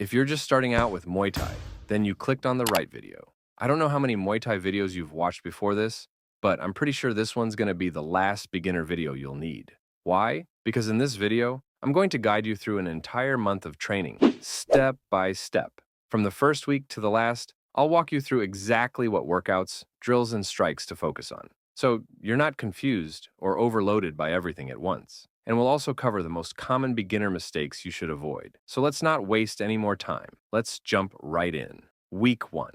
If you're just starting out with Muay Thai, then you clicked on the right video. I don't know how many Muay Thai videos you've watched before this, but I'm pretty sure this one's going to be the last beginner video you'll need. Why? Because in this video, I'm going to guide you through an entire month of training, step by step. From the first week to the last, I'll walk you through exactly what workouts, drills, and strikes to focus on, so you're not confused or overloaded by everything at once. And we'll also cover the most common beginner mistakes you should avoid. So let's not waste any more time. Let's jump right in. Week 1.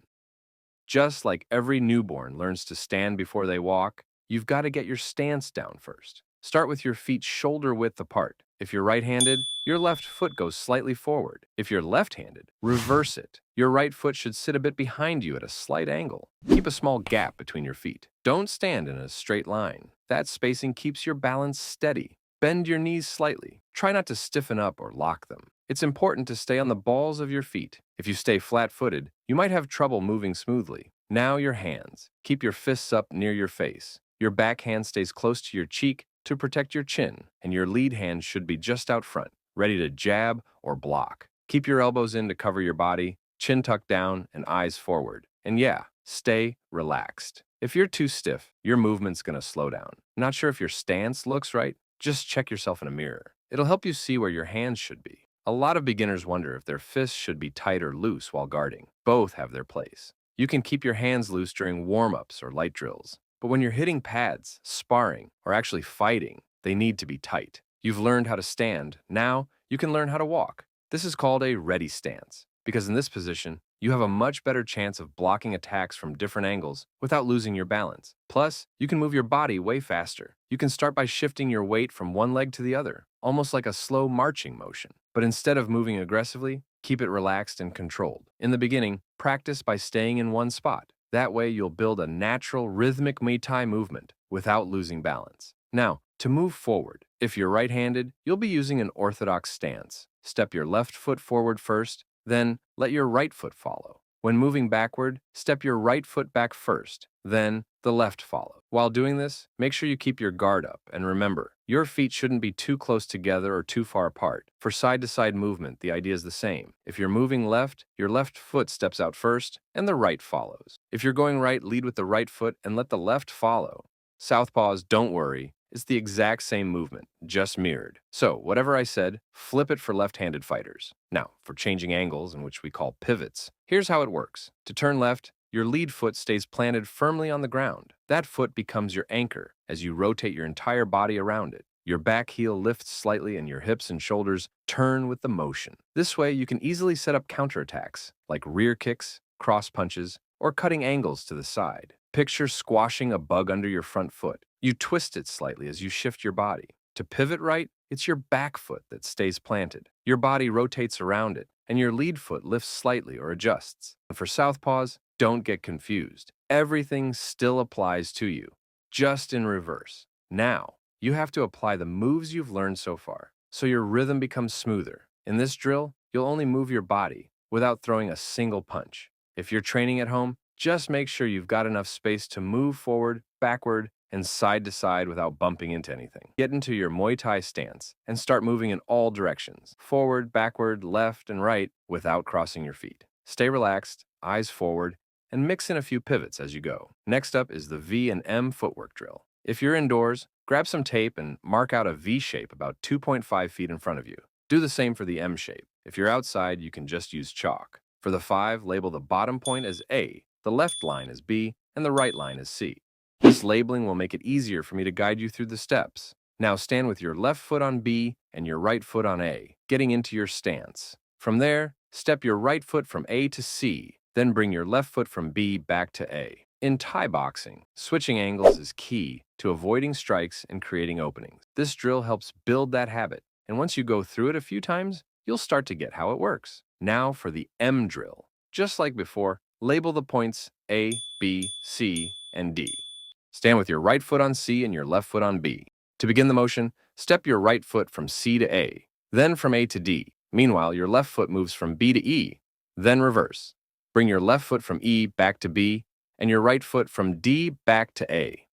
Just like every newborn learns to stand before they walk, you've got to get your stance down first. Start with your feet shoulder width apart. If you're right-handed, your left foot goes slightly forward. If you're left-handed, reverse it. Your right foot should sit a bit behind you at a slight angle. Keep a small gap between your feet. Don't stand in a straight line. That spacing keeps your balance steady. Bend your knees slightly. Try not to stiffen up or lock them. It's important to stay on the balls of your feet. If you stay flat-footed, you might have trouble moving smoothly. Now your hands. Keep your fists up near your face. Your back hand stays close to your cheek to protect your chin, and your lead hand should be just out front, ready to jab or block. Keep your elbows in to cover your body, chin tucked down, and eyes forward. And yeah, stay relaxed. If you're too stiff, your movement's gonna slow down. Not sure if your stance looks right? Just check yourself in a mirror. It'll help you see where your hands should be. A lot of beginners wonder if their fists should be tight or loose while guarding. Both have their place. You can keep your hands loose during warm-ups or light drills. But when you're hitting pads, sparring, or actually fighting, they need to be tight. You've learned how to stand. Now, you can learn how to walk. This is called a ready stance, because in this position, you have a much better chance of blocking attacks from different angles without losing your balance. Plus, you can move your body way faster. You can start by shifting your weight from one leg to the other, almost like a slow marching motion. But instead of moving aggressively, keep it relaxed and controlled. In the beginning, practice by staying in one spot. That way, you'll build a natural, rhythmic Muay Thai movement without losing balance. Now, to move forward, if you're right-handed, you'll be using an orthodox stance. Step your left foot forward first, then let your right foot follow. When moving backward, step your right foot back first, then the left follow. While doing this, make sure you keep your guard up, and remember, your feet shouldn't be too close together or too far apart. For side-to-side movement, the idea is the same. If you're moving left, your left foot steps out first, and the right follows. If you're going right, lead with the right foot and let the left follow. Southpaws, don't worry. It's the exact same movement, just mirrored. So, whatever I said, flip it for left-handed fighters. Now, for changing angles, in which we call pivots, here's how it works. To turn left, your lead foot stays planted firmly on the ground. That foot becomes your anchor as you rotate your entire body around it. Your back heel lifts slightly and your hips and shoulders turn with the motion. This way, you can easily set up counterattacks, like rear kicks, cross punches, or cutting angles to the side. Picture squashing a bug under your front foot. You twist it slightly as you shift your body. To pivot right, it's your back foot that stays planted. Your body rotates around it, and your lead foot lifts slightly or adjusts. And for southpaws, don't get confused. Everything still applies to you, just in reverse. Now, you have to apply the moves you've learned so far, so your rhythm becomes smoother. In this drill, you'll only move your body without throwing a single punch. If you're training at home, just make sure you've got enough space to move forward, backward, and side to side without bumping into anything. Get into your Muay Thai stance and start moving in all directions, forward, backward, left, and right, without crossing your feet. Stay relaxed, eyes forward, and mix in a few pivots as you go. Next up is the V and M footwork drill. If you're indoors, grab some tape and mark out a V shape about 2.5 feet in front of you. Do the same for the M shape. If you're outside, you can just use chalk. For the 5, label the bottom point as A, the left line as B, and the right line as C. This labeling will make it easier for me to guide you through the steps. Now stand with your left foot on B and your right foot on A, getting into your stance. From there, step your right foot from A to C, then bring your left foot from B back to A. In Thai boxing, switching angles is key to avoiding strikes and creating openings. This drill helps build that habit, and once you go through it a few times, you'll start to get how it works. Now for the M drill. Just like before, label the points A, B, C, and D. Stand with your right foot on C and your left foot on B. To begin the motion, step your right foot from C to A, then from A to D. Meanwhile, your left foot moves from B to E, then reverse. Bring your left foot from E back to B, and your right foot from D back to A.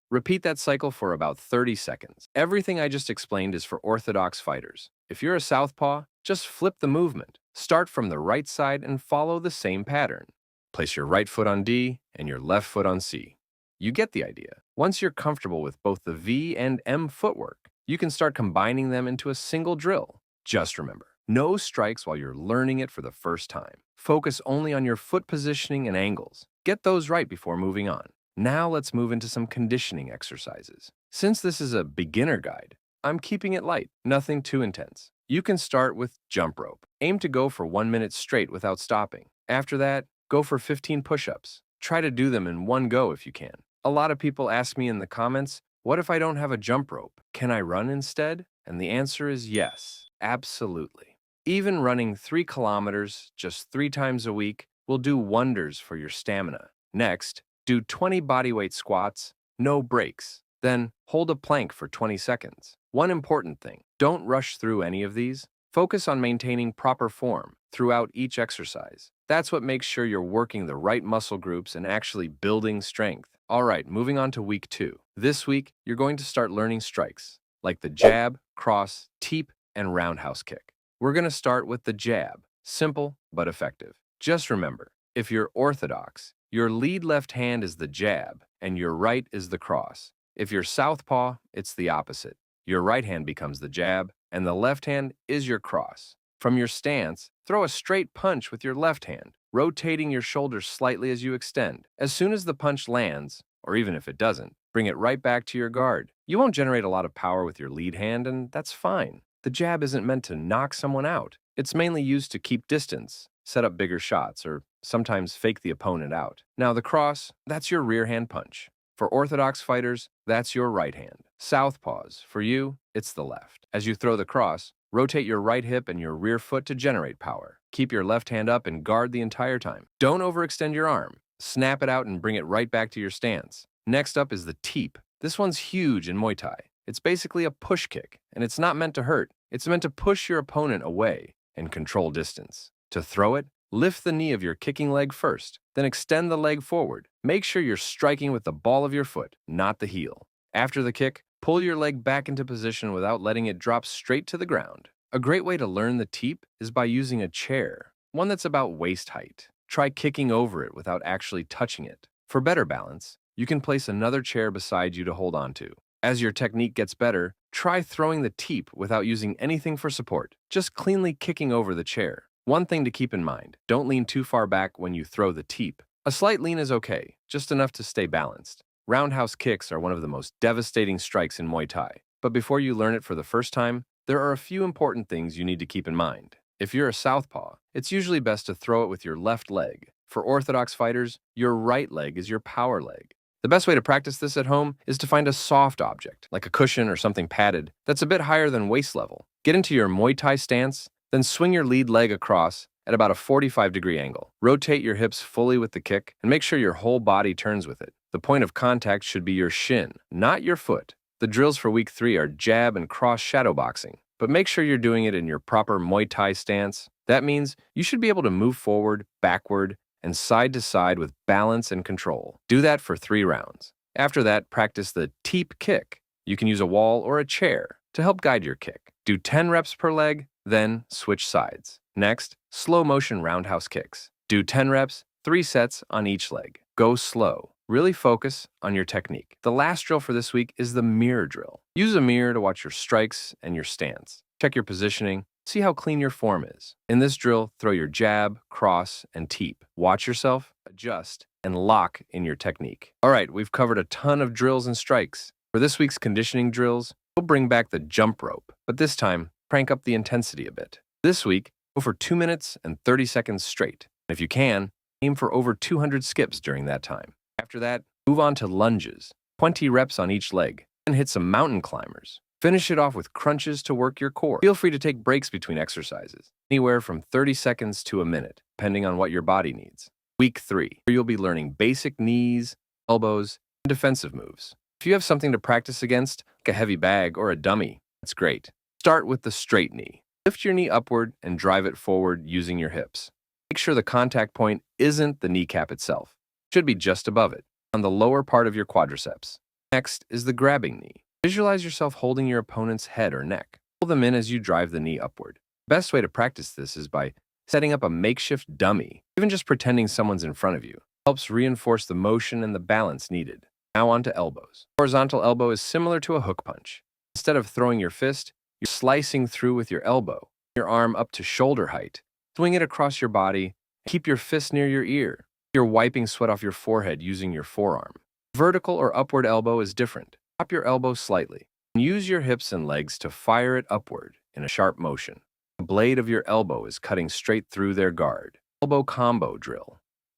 Repeat that cycle for about 30 seconds. Everything I just explained is for orthodox fighters. If you're a southpaw, just flip the movement. Start from the right side and follow the same pattern. Place your right foot on D and your left foot on C. You get the idea. Once you're comfortable with both the V and M footwork, you can start combining them into a single drill. Just remember, no strikes while you're learning it for the first time. Focus only on your foot positioning and angles. Get those right before moving on. Now let's move into some conditioning exercises. Since this is a beginner guide, I'm keeping it light, nothing too intense. You can start with jump rope. Aim to go for 1 minute straight without stopping. After that, go for 15 push-ups. Try to do them in one go if you can. A lot of people ask me in the comments, what if I don't have a jump rope? Can I run instead? And the answer is yes, absolutely. Even running 3 kilometers just 3 times a week will do wonders for your stamina. Next, do 20 bodyweight squats, no breaks. Then hold a plank for 20 seconds. One important thing, don't rush through any of these. Focus on maintaining proper form throughout each exercise. That's what makes sure you're working the right muscle groups and actually building strength. All right, moving on to week 2. This week, you're going to start learning strikes, like the jab, cross, teep, and roundhouse kick. We're going to start with the jab, simple but effective. Just remember, if you're orthodox, your lead left hand is the jab and your right is the cross. If you're southpaw, it's the opposite. Your right hand becomes the jab and the left hand is your cross. From your stance, throw a straight punch with your left hand, rotating your shoulders slightly as you extend. As soon as the punch lands, or even if it doesn't, bring it right back to your guard. You won't generate a lot of power with your lead hand, and that's fine. The jab isn't meant to knock someone out. It's mainly used to keep distance, set up bigger shots, or sometimes fake the opponent out. Now the cross, that's your rear hand punch. For orthodox fighters, that's your right hand. Southpaws, for you, it's the left. As you throw the cross, rotate your right hip and your rear foot to generate power. Keep your left hand up and guard the entire time. Don't overextend your arm. Snap it out and bring it right back to your stance. Next up is the teep. This one's huge in Muay Thai. It's basically a push kick, and it's not meant to hurt. It's meant to push your opponent away and control distance. To throw it, lift the knee of your kicking leg first, then extend the leg forward. Make sure you're striking with the ball of your foot, not the heel. After the kick, pull your leg back into position without letting it drop straight to the ground. A great way to learn the teep is by using a chair, one that's about waist height. Try kicking over it without actually touching it. For better balance, you can place another chair beside you to hold on to. As your technique gets better, try throwing the teep without using anything for support, just cleanly kicking over the chair. One thing to keep in mind, don't lean too far back when you throw the teep. A slight lean is okay, just enough to stay balanced. Roundhouse kicks are one of the most devastating strikes in Muay Thai, but before you learn it for the first time, there are a few important things you need to keep in mind. If you're a southpaw, it's usually best to throw it with your left leg. For orthodox fighters, your right leg is your power leg. The best way to practice this at home is to find a soft object, like a cushion or something padded, that's a bit higher than waist level. Get into your Muay Thai stance, then swing your lead leg across at about a 45-degree angle. Rotate your hips fully with the kick and make sure your whole body turns with it. The point of contact should be your shin, not your foot. The drills for week 3 are jab and cross shadow boxing, but make sure you're doing it in your proper Muay Thai stance. That means you should be able to move forward, backward, and side to side with balance and control. Do that for 3 rounds. After that, practice the teep kick. You can use a wall or a chair to help guide your kick. Do 10 reps per leg, then switch sides. Next, slow motion roundhouse kicks. Do 10 reps, 3 sets on each leg. Go slow. Really focus on your technique. The last drill for this week is the mirror drill. Use a mirror to watch your strikes and your stance. Check your positioning. See how clean your form is. In this drill, throw your jab, cross, and teep. Watch yourself, adjust, and lock in your technique. All right, we've covered a ton of drills and strikes. For this week's conditioning drills, we'll bring back the jump rope, but this time, crank up the intensity a bit. This week, go for 2 minutes and 30 seconds straight. If you can, aim for over 200 skips during that time. After that, move on to lunges, 20 reps on each leg, and hit some mountain climbers. Finish it off with crunches to work your core. Feel free to take breaks between exercises, anywhere from 30 seconds to a minute, depending on what your body needs. Week 3, where you'll be learning basic knees, elbows, and defensive moves. If you have something to practice against, like a heavy bag or a dummy, that's great. Start with the straight knee. Lift your knee upward and drive it forward using your hips. Make sure the contact point isn't the kneecap itself. It should be just above it, on the lower part of your quadriceps. Next is the grabbing knee. Visualize yourself holding your opponent's head or neck. Pull them in as you drive the knee upward. The best way to practice this is by Setting up a makeshift dummy, even just pretending someone's in front of you, helps reinforce the motion and the balance needed. Now on to elbows. Horizontal elbow is similar to a hook punch. Instead of throwing your fist, you're slicing through with your elbow, your arm up to shoulder height. Swing it across your body, keep your fist near your ear. You're wiping sweat off your forehead using your forearm. Vertical or upward elbow is different. Drop your elbow slightly. Use your hips and legs to fire it upward in a sharp motion. The blade of your elbow is cutting straight through their guard. Elbow combo drill.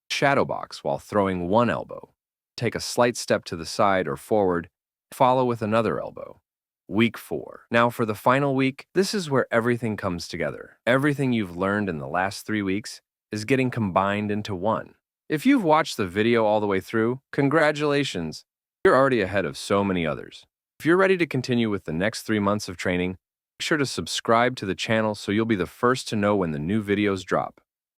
Shadow box while throwing one elbow. Take a slight step to the side or forward. Follow with another elbow. Week 4. Now for the final week, this is where everything comes together. Everything you've learned in the last 3 weeks is getting combined into one. If you've watched the video all the way through, congratulations! You're already ahead of so many others. If you're ready to continue with the next 3 months of training, make sure to subscribe to the channel so you'll be the first to know when the new videos drop.